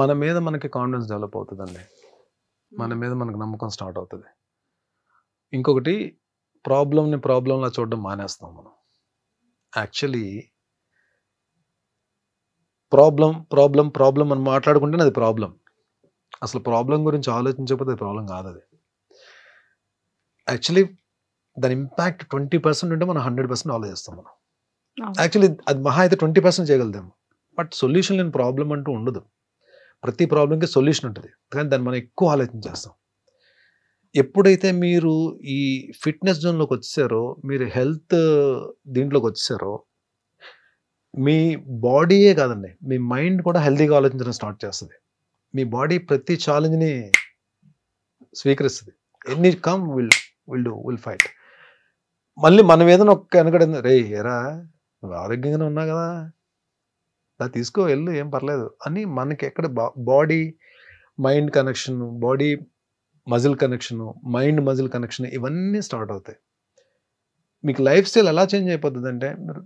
మన మీద మనకి కాన్ఫిడెన్స్ డెవలప్ అవుతుందండి. మన మీద మనకు నమ్మకం స్టార్ట్ అవుతుంది. ఇంకొకటి ప్రాబ్లంలా చూడడం మానేస్తాం మనం. యాక్చువల్లీ ప్రాబ్లం అని మాట్లాడుకుంటేనే అది ప్రాబ్లం. అసలు ప్రాబ్లం గురించి ఆలోచించకపోతే అది ప్రాబ్లం కాదు. అది యాక్చువల్లీ దాని ఇంపాక్ట్ 20% ఉంటే మనం 100% ఆలోచిస్తాం మనం. యాక్చువల్లీ అది మహా అయితే 20% చేయగలుగుతాము. బట్ సొల్యూషన్ లేని ప్రాబ్లం అంటూ ఉండదు. ప్రతి ప్రాబ్లంకి సొల్యూషన్ ఉంటుంది, కానీ దాన్ని మనం ఎక్కువ ఆలోచించేస్తాం. ఎప్పుడైతే మీరు ఈ ఫిట్నెస్ జోన్లోకి వచ్చారో, మీరు హెల్త్ దీంట్లోకి వచ్చారో, మీ బాడీయే కాదండి, మీ మైండ్ కూడా హెల్తీగా ఆలోచించడం స్టార్ట్ చేస్తుంది. మీ బాడీ ప్రతి ఛాలెంజ్ని స్వీకరిస్తుంది. ఎన్ని కమ్ విల్ ఫైట్. మళ్ళీ మనం ఏదైనా ఒక్క వెనకడింది, రే ఎరా నువ్వు ఆరోగ్యంగానే ఉన్నా కదా, దా తీసుకో వెళ్ళు, ఏం పర్లేదు అని మనకి ఎక్కడ body mind connection, body muscle connection, mind muscle connection, ఇవన్నీ స్టార్ట్ అవుతాయి. మీకు లైఫ్ స్టైల్ ఎలా చేంజ్ అయిపోతుంది అంటే, మీరు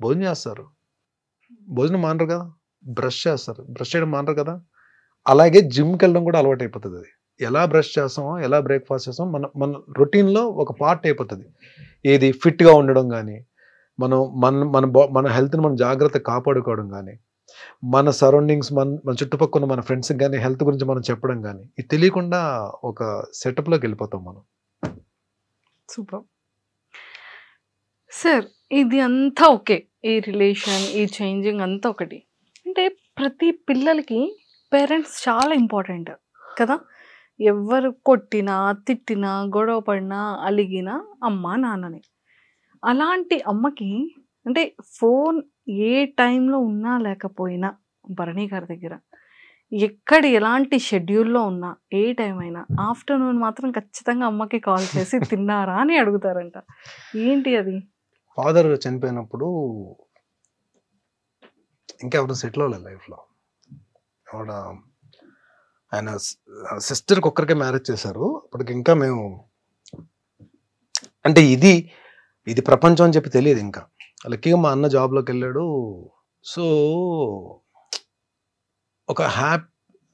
భోజనం చేస్తారు, భోజనం మానరు కదా, బ్రష్ చేస్తారు, బ్రష్ చేయడం మానరు కదా, అలాగే జిమ్కి వెళ్ళడం కూడా అలవాటు అయిపోతుంది. అది ఎలా బ్రష్ చేస్తామో, ఎలా బ్రేక్ఫాస్ట్ చేస్తామో మన రొటీన్లో ఒక పార్ట్ అయిపోతుంది. ఏది ఫిట్గా ఉండడం కానీ, మనం మన హెల్త్ని మనం జాగ్రత్తగా కాపాడుకోవడం కానీ, మన సరౌండింగ్స్, మన చుట్టుపక్కల మన ఫ్రెండ్స్కి కానీ హెల్త్ గురించి మనం చెప్పడం కానీ, ఇది తెలియకుండా ఒక సెటప్లోకి వెళ్ళిపోతాం మనం. Super sir. ఇది అంతా ఓకే, ఈ రిలేషన్, ఈ చేంజింగ్ అంతా ఒకటి. అంటే ప్రతి పిల్లలకి పేరెంట్స్ చాలా ఇంపార్టెంట్ కదా. ఎవరు కొట్టినా, తిట్టినా, గొడవ పడినా, అలిగినా అమ్మ నాన్నని. అలాంటి అమ్మకి అంటే ఫోన్ ఏ టైంలో ఉన్నా లేకపోయినా భరణి గారి దగ్గర ఎక్కడ ఎలాంటి షెడ్యూల్లో ఉన్నా, ఏ టైం అయినా ఆఫ్టర్నూన్ మాత్రం ఖచ్చితంగా అమ్మకి కాల్ చేసి తిన్నారా అని అడుగుతారంట. ఏంటి అది? ఫాదర్ చనిపోయినప్పుడు ఇంకెవరు సెటిల్ అవ్వలేదు లైఫ్లో. ఆవిడ ఆయన సిస్టర్కి ఒక్కరికే మ్యారేజ్ చేశారు. అప్పటికి ఇంకా మేము అంటే ఇది ప్రపంచం అని చెప్పి తెలియదు ఇంకా. లక్కీగా మా అన్న జాబ్లోకి వెళ్ళాడు. సో ఒక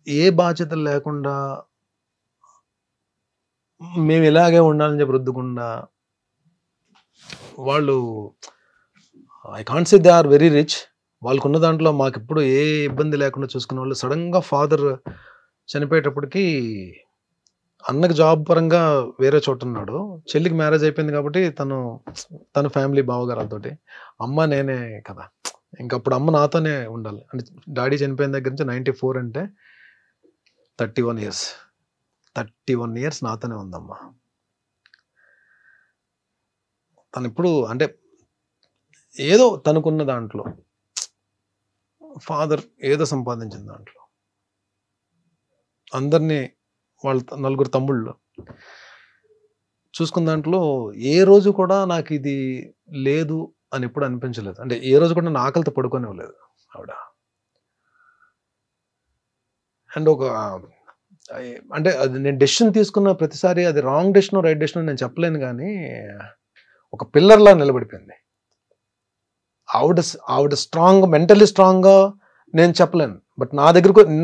ఏ బాధ్యతలు లేకుండా మేము ఇలాగే ఉండాలని చెప్పి రుద్దకుండా, వాళ్ళు I can't say they are very rich, వాళ్ళకున్న దాంట్లో మాకు ఇప్పుడు ఏ ఇబ్బంది లేకుండా చూసుకునే వాళ్ళు. సడన్గా ఫాదర్ చనిపోయేటప్పటికి అన్నకి జాబ్ పరంగా వేరే చోట ఉన్నాడు, చెల్లికి మ్యారేజ్ అయిపోయింది కాబట్టి తన ఫ్యామిలీ బావగారాలతోటి, అమ్మ నేనే కదా, ఇంకప్పుడు అమ్మ నాతోనే ఉండాలి. అంటే డాడీ చనిపోయిన దగ్గర నుంచి 94 అంటే 31 ఇయర్స్ నాతోనే ఉందమ్మా. తను ఇప్పుడు అంటే ఏదో తనకున్న దాంట్లో, ఫాదర్ ఏదో సంపాదించిన దాంట్లో, అందరినీ వాళ్ళ నలుగురు తమ్ముళ్ళు చూసుకున్న దాంట్లో ఏ రోజు కూడా నాకు ఇది లేదు అని ఎప్పుడు అనిపించలేదు. అంటే ఏ రోజు కూడా నా ఆకలితో పడుకోనివ్వలేదు ఆవిడ. అండ్ అంటే అది నేను డెసిషన్ తీసుకున్న ప్రతిసారి అది రాంగ్ డెసిషన్ రైట్ డెసిషన్ నేను చెప్పలేను, కానీ ఒక పిల్లర్లా నిలబడిపోయింది ఆవిడ స్ట్రాంగ్, మెంటల్లీ స్ట్రాంగ్గా నేను చెప్పలేను. బట్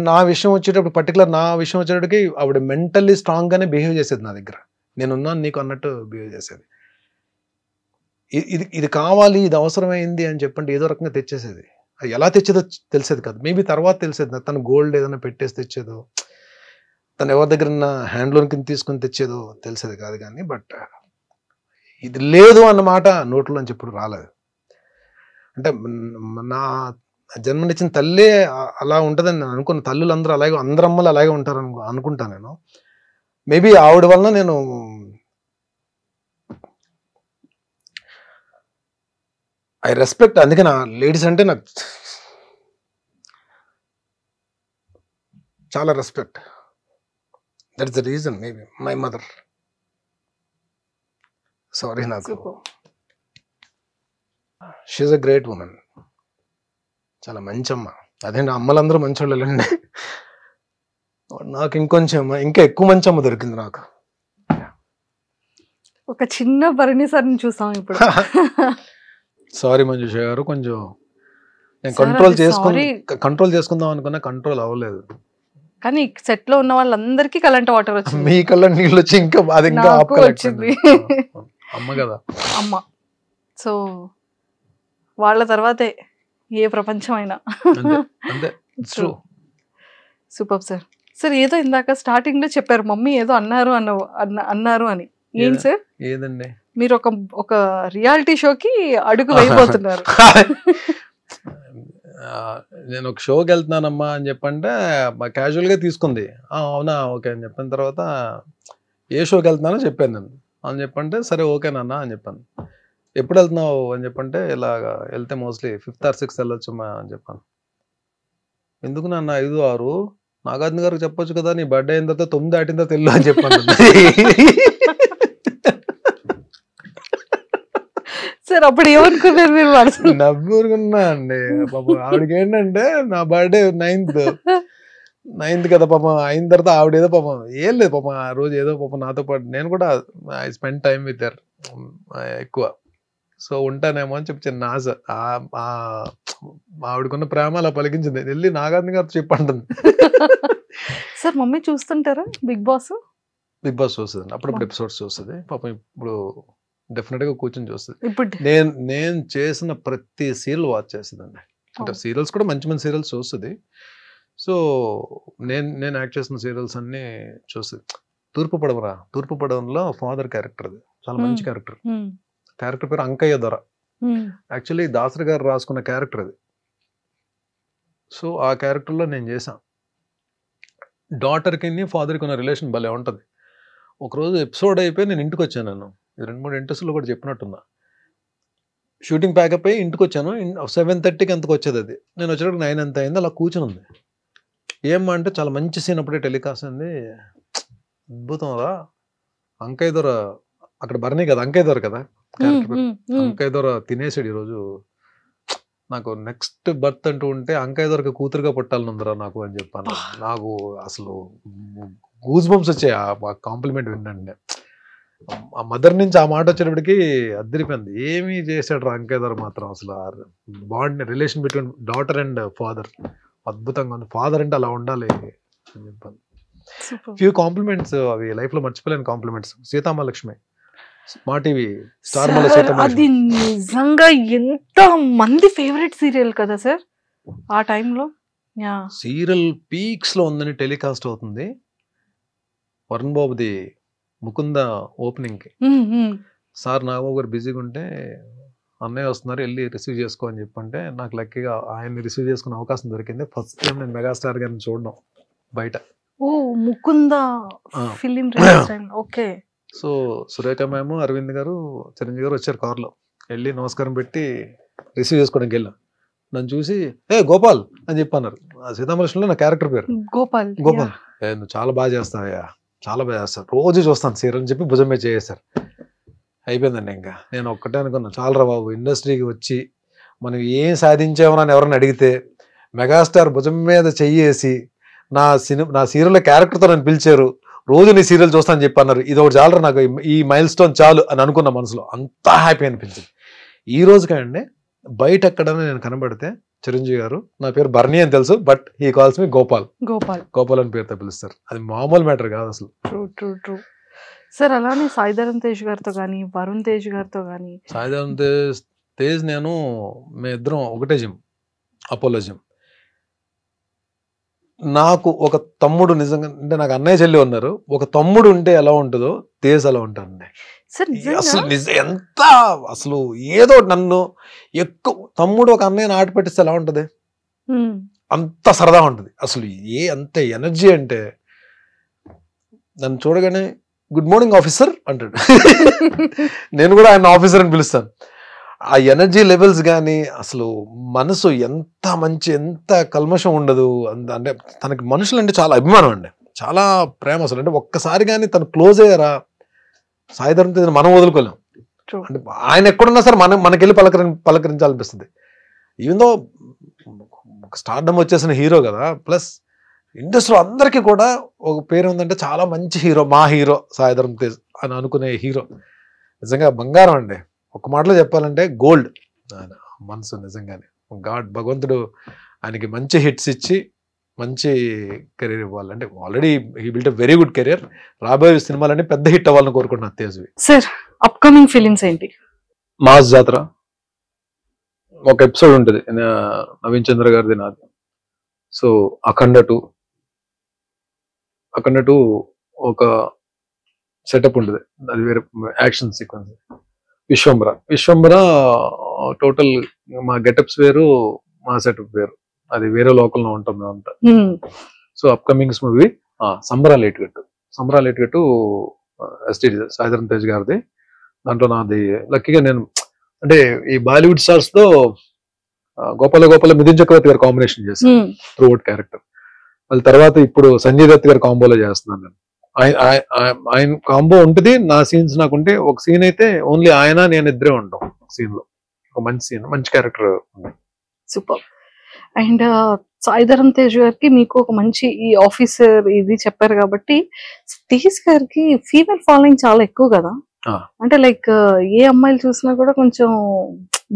నా విషయం వచ్చేటప్పుడు, పర్టికులర్ నా విషయం వచ్చేటప్పటికి ఆవిడ మెంటల్లీ స్ట్రాంగ్గానే బిహేవ్ చేసేది నా దగ్గర. నేనున్నాను నీకు అన్నట్టు బిహేవ్ చేసేది. ఇది కావాలి, ఇది అవసరమైంది అని చెప్పండి ఏదో రకంగా తెచ్చేసేది. అది ఎలా తెచ్చేదో తెలిసేది కాదు. మేబీ తర్వాత తెలిసేది, తను గోల్డ్ ఏదైనా పెట్టేసి తెచ్చేదో, తను ఎవరి దగ్గర హ్యాండ్ లోన్ కింద తీసుకుని తెచ్చేదో తెలిసేది కాదు. కానీ బట్ ఇది లేదు అన్నమాట నోట్లోంచి ఎప్పుడు రాలేదు. అంటే నా జన్మనిచ్చిన తల్లే అలా ఉంటుందని నేను అనుకున్న. తల్లులు అందరూ అలాగే, అందరు అమ్మలు అలాగే ఉంటారు అనుకుంటాను నేను. మేబీ ఆవిడ వలన నేను ఐ రెస్పెక్ట్. అందుకే నా లేడీస్ అంటే నాకు చాలా respect. That is the reason. Maybe my mother. Sorry, నాకు she is a great women. చాలా మంచి అమ్మ. అదేంటి అమ్మలందరూ మంచి వాళ్ళండి, నాకు ఇంకా ఎక్కువ మంచి అమ్మ దొరికింది నాకు. ఒక చిన్న భరణి సార్ని చూసాం ఇప్పుడు. సారీ మంజుష గారు, కొంచెం నేను Sir, అది కంట్రోల్ చేసుకుందాం అనుకున్నా, కంట్రోల్ అవ్వలేదు. కానీ సెట్ లో ఉన్న వాళ్ళందరికీ కరెంట్ వాటర్ వచ్చింది. మీ కళ్ళ నీళ్ళు వచ్చి ఇంకా అది ఇంకా నాకు ఆపుకోలేకపోయింది. వచ్చింది. అమ్మ కదా. అమ్మ. సో వాళ్ళ తర్వాతే ఏ ప్రపంచం అయినా. అంతే. ట్రూ. Super sir. సార్ ఏదో ఇందాక స్టార్టింగ్ లో చెప్పారు మమ్మీ ఏదో అన్నారు అన్నారు అని. ఏం సార్? ఏదండి? మీరు ఒక రియాలిటీ షోకి అడుగు వేయబోతున్నారు. నేను ఒక షోకి వెళ్తున్నానమ్మా అని చెప్పంటే క్యాజువల్గా తీసుకుంది. అవునా, ఓకే అని చెప్పిన తర్వాత ఏ షోకి వెళ్తున్నానో చెప్పాను నేను. అని చెప్పంటే సరే ఓకేనన్నా అని చెప్పాను. ఎప్పుడు వెళ్తున్నావు అని చెప్పంటే ఇలాగా వెళ్తే మోస్ట్లీ 5th or 6th వెళ్ళొచ్చమ్మా అని చెప్పాను. ఎందుకు నాన్న 5, 6? నాగార్జున గారికి చెప్పొచ్చు కదా, నీ బర్త్డే అయిన తర్వాత 9 దాటిన తర్వాత వెళ్ళు అని చెప్పాను. సార్ అప్పుడు ఏమనుకున్నారు మీరు? నవ్వుకున్నా అండి. పాపం ఆవిడకి ఏంటంటే నా బర్త్డే 9th కదా పాపం. అయిన తర్వాత ఆవిడ ఏదో పాపం ఏం లేదు పాపం ఆ రోజు ఏదో పాపం నాతో పాటు నేను కూడా I spend time with her ఎక్కువ. సో ఉంటానేమో అని చెప్పి చిన్న ఆశ. ఆవిడకున్న ప్రేమ అలా పలికించింది. వెళ్ళి నాగార్జున గారితో చెప్పంటుంది. సార్ మమ్మీ చూస్తుంటారా బిగ్ బాస్? బిగ్ బాస్ చూస్తుంది, అప్పుడప్పుడు ఎపిసోడ్స్ చూస్తుంది. పాపం ఇప్పుడు డెఫినెట్ గా కూర్చొని చూస్తుంది. ఇప్పుడు నేను చేసిన ప్రతి సీరియల్ వాచ్ చేస్తుందండి. అంటే సీరియల్స్ కూడా మంచి మంచి సీరియల్స్ చూస్తుంది. సో నేను యాక్ట్ చేసిన సీరియల్స్ అన్ని చూస్తుంది. తూర్పు పడవలో ఫాదర్ క్యారెక్టర్, అది చాలా మంచి క్యారెక్టర్. క్యారెక్టర్ పేరు అంకయ్య దొర. యాక్చువల్లీ దాసరి గారు రాసుకున్న క్యారెక్టర్ అది. సో ఆ క్యారెక్టర్లో నేను చేశాను. డాటర్కి ఫాదర్కి ఉన్న రిలేషన్ భలే ఉంటుంది. ఒకరోజు ఎపిసోడ్ అయిపోయి నేను ఇంటికి వచ్చాను. నేను 2-3 ఇంట్రెస్ట్లో కూడా చెప్పినట్టున్నా. షూటింగ్ ప్యాకప్ అయ్యి ఇంటికి వచ్చాను. 7:30కి అంతకు వచ్చేది అది. నేను వచ్చేటప్పుడు 9 అంత అయింది. అలా కూర్చుని ఉంది. ఏమ్మా అంటే చాలా మంచి సీన్ అప్పుడే టెలికాస్ట్ అయింది. అద్భుతం రా, అంకయ్య దొర అక్కడ బర్నీ కదా, అంకయ్య దొర కదా అంకయ్య దొర తినేసాడు ఈరోజు. నాకు నెక్స్ట్ బర్త్ అంటూ ఉంటే అంకయ్య దొరకి కూతురుగా పుట్టాలని ఉందిరా నాకు అని చెప్పాను. నాకు అసలు గూస్ బంప్స్ వచ్చాయి ఆ కాంప్లిమెంట్ వినండి. ఆ మదర్ నుంచి ఆ మాట వచ్చేటప్పటికి అద్దరిపోయింది. ఏమీ చేశాడు రా అంకయ్య దొర మాత్రం. అసలు bond relation between daughter and father అద్భుతంగా ఉంది. ఫాదర్ అంటే అలా ఉండాలి అని చెప్పాను. ఫ్యూ కాంప్లిమెంట్స్ అవి లైఫ్ లో మర్చిపోలేని కాంప్లిమెంట్స్. సీతామహాలక్ష్మి మా టీవీ స్టార్ మల అది నిజంగా ఎంత మంది ఫేవరెట్ సీరియల్ కదా సార్ ఆ టైంలో. సీరియల్ పీక్స్ లో ఉందని టెలికాస్ట్ అవుతుంది. వరుణ్ బాబుది ముకుంద ఓపెనింగ్ కి సార్ నాగబాబు గారు బిజీగా ఉంటే అన్నయ్య వస్తున్నారు వెళ్ళి రిసీవ్ చేసుకో అని చెప్పంటే నాకు లక్కీగా ఆయన్ని రిసీవ్ చేసుకునే అవకాశం దొరికింది. ఫస్ట్ టైం నేను మెగాస్టార్ గారిని చూడడం బయట. ఓ Mukunda film. Okay. So Surekha ma'am, Aravind garu, Chiranjeevi గారు వచ్చారు కార్లో. వెళ్ళి నమస్కారం పెట్టి రిసీవ్ చేసుకోవడానికి వెళ్ళాం. నన్ను చూసి గోపాల్ అని చెప్పి అన్నారు. సీతామహాలక్ష్మిలో నా క్యారెక్టర్ పేరు గోపాల్. నువ్వు చాలా బాగా చేస్తావయ్యా, చాలా బాగా చేస్తాను, రోజు చూస్తాను సీరియల్ అని చెప్పి భుజం మీద చేసేసారు. అయిపోయిందండి. ఇంకా నేను ఒక్కటే అనుకున్నాను, చాలరా బాబు ఇండస్ట్రీకి వచ్చి మనం ఏం సాధించామని ఎవరైనా అడిగితే మెగాస్టార్ భుజం మీద చెయ్యేసి నా సీరియల్ క్యారెక్టర్తో నన్ను పిలిచారు, రోజు నీ సీరియల్ చూస్తానని చెప్పి అన్నారు. ఇది ఒకటి చాలరా నాకు, ఈ మైల్ స్టోన్ చాలు అని అనుకున్న మనసులో. అంతా హ్యాపీ అనిపించింది. ఈ రోజు కండి బయట ఎక్కడైనా నేను కనబడితే చిరంజీవి గారు నా పేరు బర్నీ అని తెలుసు, బట్ హీ కాల్స్ మీ గోపాల్ అని పేరుతో పిలుస్తారు. అది మామూలు మ్యాటర్ కాదు అసలు. True sir. అలానే సాయిధరమ్ తేజ్ గారితో కానీ వరుణ్ తేజ్ గారితో కానీ. సాయిధరమ్ తేజ్ నేను మీ ఇద్దరం ఒకటే జిమ్, అపోలో జిమ్. నాకు ఒక తమ్ముడు నిజంగా అంటే నాకు అన్నయ్య చెల్లి ఉన్నారు. ఒక తమ్ముడు ఉంటే ఎలా ఉంటుందో తేజ్ అలా ఉంటానండి. అసలు ఎంత అసలు ఏదో నన్ను ఎక్కువ తమ్ముడు ఒక అన్నయ్యని ఆట పెట్టిస్తే ఎలా ఉంటది, అంత సరదా ఉంటుంది. అసలు అంత ఎనర్జీ అంటే నన్ను చూడగానే గుడ్ మార్నింగ్ ఆఫీసర్ అంటాడు. నేను కూడా ఆయన ఆఫీసర్ అని పిలుస్తాను. ఆ ఎనర్జీ లెవెల్స్ కానీ అసలు మనసు ఎంత మంచి, ఎంత కల్మషం ఉండదు. అంటే తనకి మనుషులు అంటే చాలా అభిమానం అండి, చాలా ప్రేమ. అసలు అంటే ఒక్కసారి కానీ తను క్లోజ్ అయ్యారా సాయిధరమ్ తేజ్ మనం వదులుకోలేం. అంటే ఆయన ఎక్కడున్నా సరే మనకెళ్ళి పలకరించాలనిపిస్తుంది. ఈవెన్ దో స్టార్డమ్ వచ్చేసిన హీరో కదా, ప్లస్ ఇండస్ట్రీలో అందరికీ కూడా ఒక పేరు ఉందంటే చాలా మంచి హీరో, మా హీరో సాయిధరమ్ తేజ్ అని అనుకునే హీరో. నిజంగా బంగారం అండి. ఒక మాటలో చెప్పాలంటే గోల్డ్ మనసు నిజంగానే. భగవంతుడు ఆయనకి మంచి హిట్స్ ఇచ్చి మంచి కెరీర్ ఇవ్వాలి. అంటే already he built a very good career. రాబోయే సినిమాలన్నీ పెద్ద హిట్ అవ్వాలని కోరుకుంటున్నాను తేజ్వి. సార్ అప్కమింగ్ ఫిలిమ్స్ ఏంటి? మాస్ జాతర ఒక ఎపిసోడ్ ఉంటుంది నవీన్ చంద్ర గారిది నాది. సో అఖండ 2 ఒక సెటప్ ఉంటుంది, అది వేరే యాక్షన్ సీక్వెన్స్. విశ్వంబర టోటల్ మా గెటప్స్ వేరు, మా సెటప్ వేరు, అది వేరే లోకల్లో ఉంటాం మేమంతా. సో అప్కమింగ్స్ మూవీ సంబరాలు ఎటుగట్టు ఎస్టీ సాయిధరం తేజ్ గారిది. దాంట్లో నాది లక్కీగా నేను అంటే ఈ బాలీవుడ్ స్టార్స్ తో గోపాల మిథున్ చక్రవర్తి గారు కాంబినేషన్ చేశాను త్రూ అవుట్ క్యారెక్టర్. వాళ్ళ తర్వాత ఇప్పుడు సంజయ్ దత్ గారు కాంబోలో చేస్తున్నాను నేను. ఆయన కాంబో ఉంటుంది, నా సీన్స్ నాకుంటే ఒక సీన్ అయితే ఓన్లీ ఆయన నేను ఇద్దరే ఉంటాం సీన్ లో. ఒక మంచి సీన్, మంచి character. Super. And Saidharam Tej గారికి మీకు ఒక మంచి ఈ ఆఫీసర్ ఇది చెప్పారు కాబట్టి, తేజ్ గారికి ఫీమేల్ ఫాలోయింగ్ చాలా ఎక్కువ కదా. అంటే లైక్ ఏ అమ్మాయిలు చూసినా కూడా కొంచెం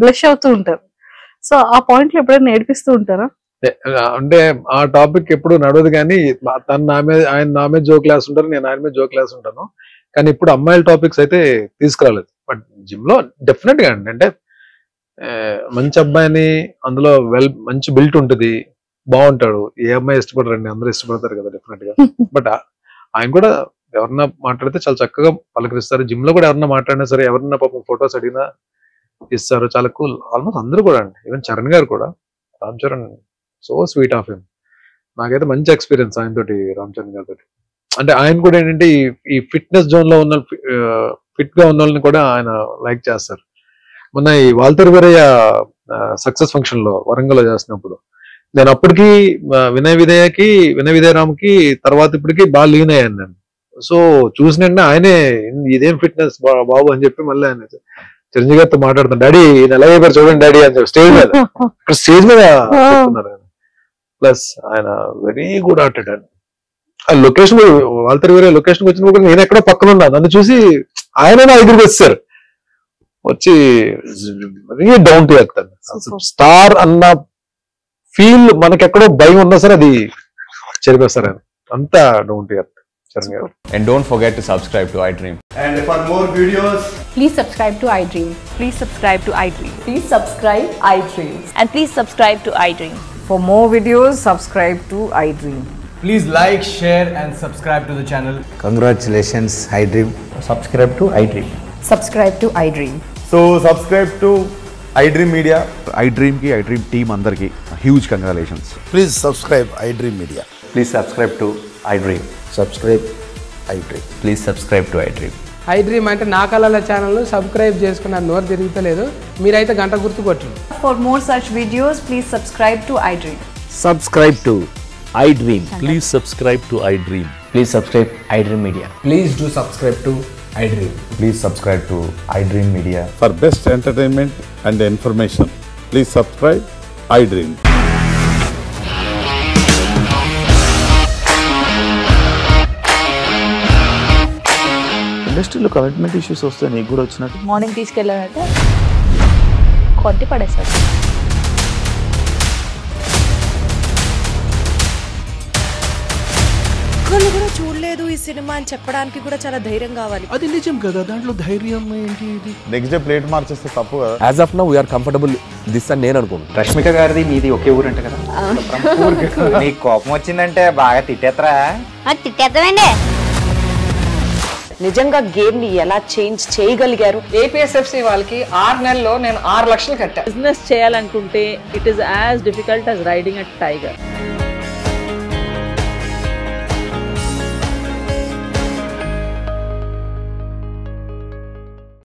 బ్లష్ అవుతూ ఉంటారు. సో ఆ పాయింట్ లో ఎప్పుడైనా నేర్పిస్తూ ఉంటారా? అంటే ఆ టాపిక్ ఎప్పుడు నడవదు, కానీ ఆయన నా మీద జోక్ క్లాస్ ఉంటారు, నేను ఆయన మీద జోక్ క్లాస్ ఉంటాను. కానీ ఇప్పుడు అమ్మాయిల టాపిక్స్ అయితే తీసుకురాలేదు. బట్ జిమ్ లో డెఫినెట్ గా అంటే మంచి అబ్బాయిని, అందులో మంచి బిల్ట్ ఉంటుంది, బాగుంటాడు. ఏ అమ్మాయి ఇష్టపడరండి, అందరూ ఇష్టపడతారు కదా డెఫినెట్ గా. బట్ ఆయన కూడా ఎవరన్నా మాట్లాడితే చాలా చక్కగా పలకరిస్తారు. జిమ్ లో కూడా ఎవరన్నా మాట్లాడినా సరే, ఎవరన్నా పాపం ఫొటోస్ అడిగినా ఇస్తారు, చాలా కూల్. ఆల్మోస్ట్ అందరూ కూడా అండి, ఈవెన్ చరణ్ గారు కూడా, Ram Charan so sweet of him. నాకైతే మంచి ఎక్స్పీరియన్స్ ఆయన తోటి, రామ్ చరణ్ గారితో. అంటే ఆయన కూడా ఏంటంటే ఈ ఫిట్నెస్ జోన్ లో ఉన్న ఫిట్ గా ఉన్న వాళ్ళని కూడా ఆయన లైక్ చేస్తారు. మొన్న ఈ వాల్తర్ వీరయ్య సక్సెస్ ఫంక్షన్ లో వరంగల్లో చేస్తున్నప్పుడు నేను అప్పటికి వినయ విదయరామ్కి తర్వాత ఇప్పటికి బాగా లీన్ అయ్యాను నేను. సో చూసినంటే ఆయనే ఇదేం ఫిట్నెస్ బాబు అని చెప్పి మళ్ళీ ఆయన చిరంజీవి గారితో మాట్లాడుతాను, డాడీ ఈయన ఎలా అయిపోయారు చూడండి డాడీ అని చెప్పి స్టేజ్ మీద చెప్తున్నారు ఆయన. ప్లస్ ఆయన వెరీ గుడ్ ఆర్టిస్ట్ అండి. ఆ లొకేషన్ వాల్తర్ వీరయ్య లొకేషన్ వచ్చినప్పుడు నేను ఎక్కడో పక్కన ఉన్నా, నన్ను చూసి ఆయన నా ఎదురుకి వచ్చారు, వచ్చి డౌన్ టు ఎర్త్ స్టార్ అన్న ఫీల్ మనకెక్కడో భయం ఉన్నా సరే అది చెరిపేస్తారు ఆయన, అంతా down to earth. And don't forget to subscribe to iDream. And for more videos, please subscribe to iDream. Please subscribe to iDream. Please subscribe iDream. And please subscribe to iDream. For more videos, subscribe to iDream. please like, share and subscribe to the channel. Congratulations, iDream. Subscribe to iDream. Subscribe to iDream. So subscribe to iDream Media. iDream ki iDream team andarki huge congratulations. Please subscribe iDream Media. Please subscribe to iDream. Subscribe iDream. Please subscribe to iDream. iDream అంటే నా కళల channel subscribe చేసుకున్న నోరు తిరుగుతలేదు, మీరైతే గంట గుర్తు కొట్టండి. For more such videos, please subscribe to iDream. Subscribe to iDream. Please subscribe to iDream. Please subscribe iDream Media. Please do subscribe to iDream. Please subscribe to iDream Media. For best entertainment and information, please subscribe iDream. ఇండస్ట్రీలో commitment issues వస్తే నీకు కూడా వచ్చినట్టు morning తీసుకెళ్ళాలంటే కొట్టి పడేస్తారు. ఒక్కళ్ళు కూడా చూడలేదు ఈ సినిమా అని చెప్పడానికి కూడా చాలా ధైర్యం కావాలి. అది నిజం కదా, దాంట్లో ధైర్యం ఏంటి? ఇది నెక్స్ట్ డే ప్లేట్ మార్చేస్తే తప్పు కదా. As of now we are comfortable this అని నేను అనుకుంటున్నాను. రష్మిక గారిది మీది ఒకే ఊరంట కదా. నీకు కోపం వచ్చిందంటే బాగా తిట్టేత్తరా? తిట్టేద్దామండి. నిజంగా గేమ్ ని ఎలా చేంజ్ చేయగలిగారు? ఏపీఎస్ఎఫ్సి వాళ్ళకి 6 నెలల్లో నేను 6 లక్షలు కట్టా. బిజినెస్ చేయాలనుకుంటే it is as difficult as riding a tiger.